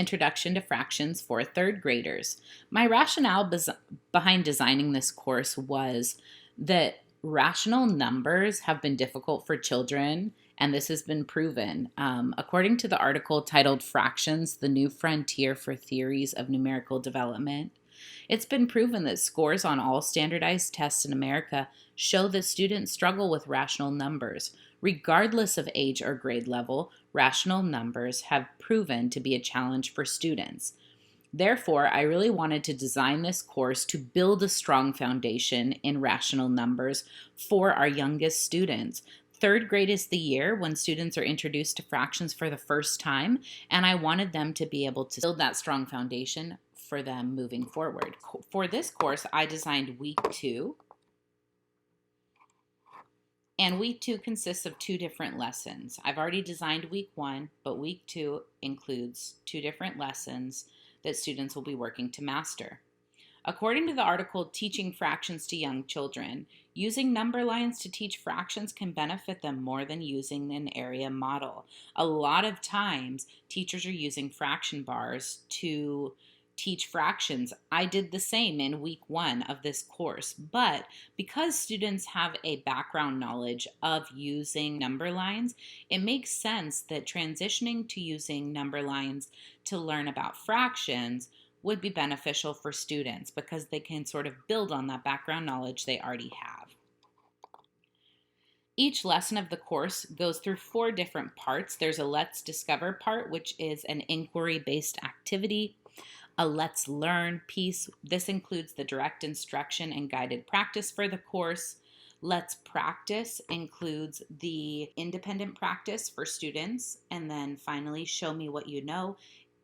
Introduction to Fractions for third graders. My rationale behind designing this course was that rational numbers have been difficult for children, and this has been proven. According to the article titled Fractions, the New Frontier for Theories of Numerical Development, it's been proven that scores on all standardized tests in America show that students struggle with rational numbers. Regardless of age or grade level, rational numbers have proven to be a challenge for students. Therefore, I really wanted to design this course to build a strong foundation in rational numbers for our youngest students. Third grade is the year when students are introduced to fractions for the first time, and I wanted them to be able to build that strong foundation for them moving forward. For this course, I designed week 2. And week 2 consists of 2 different lessons. I've already designed week 1, but week 2 includes 2 different lessons that students will be working to master. According to the article Teaching Fractions to Young Children, using number lines to teach fractions can benefit them more than using an area model. A lot of times, teachers are using fraction bars to teach fractions. I did the same in week 1 of this course, but because students have a background knowledge of using number lines, it makes sense that transitioning to using number lines to learn about fractions would be beneficial for students because they can sort of build on that background knowledge they already have. Each lesson of the course goes through 4 different parts. There's a Let's Discover part, which is an inquiry-based activity. A Let's Learn piece. This includes the direct instruction and guided practice for the course. Let's Practice includes the independent practice for students. And then finally, Show Me What You Know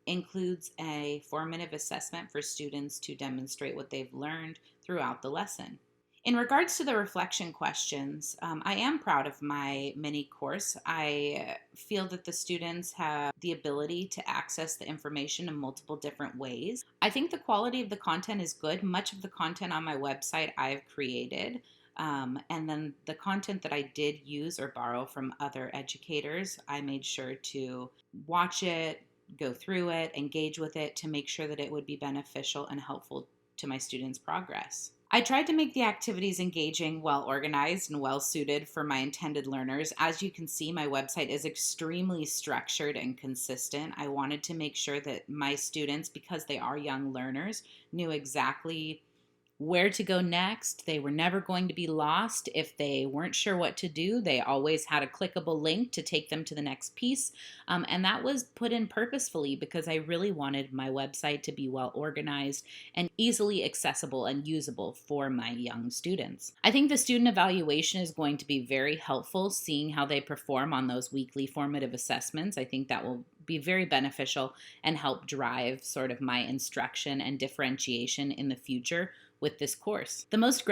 includes a formative assessment for students to demonstrate what they've learned throughout the lesson. In regards to the reflection questions, I am proud of my mini course. I feel that the students have the ability to access the information in multiple different ways. I think the quality of the content is good. Much of the content on my website I've created. And then the content that I did use or borrow from other educators, I made sure to watch it, go through it, engage with it to make sure that it would be beneficial and helpful to my students' progress. I tried to make the activities engaging, well organized, and well suited for my intended learners. As you can see, my website is extremely structured and consistent. I wanted to make sure that my students, because they are young learners, knew exactly where to go next. They were never going to be lost. If they weren't sure what to do, they always had a clickable link to take them to the next piece. And that was put in purposefully because I really wanted my website to be well organized and easily accessible and usable for my young students. I think the student evaluation is going to be very helpful, seeing how they perform on those weekly formative assessments. I think that will be very beneficial and help drive sort of my instruction and differentiation in the future with this course. The most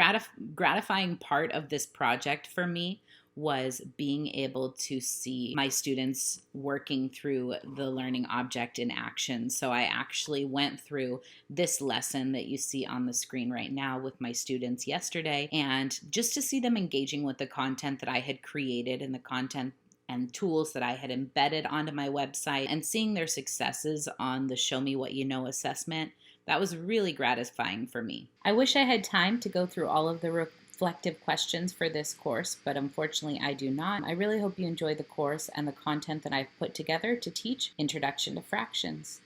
gratifying part of this project for me was being able to see my students working through the learning object in action. So I actually went through this lesson that you see on the screen right now with my students yesterday, and just to see them engaging with the content that I had created and the content and tools that I had embedded onto my website and seeing their successes on the Show Me What You Know assessment, that was really gratifying for me. I wish I had time to go through all of the reflective questions for this course, but unfortunately I do not. I really hope you enjoy the course and the content that I've put together to teach Introduction to Fractions.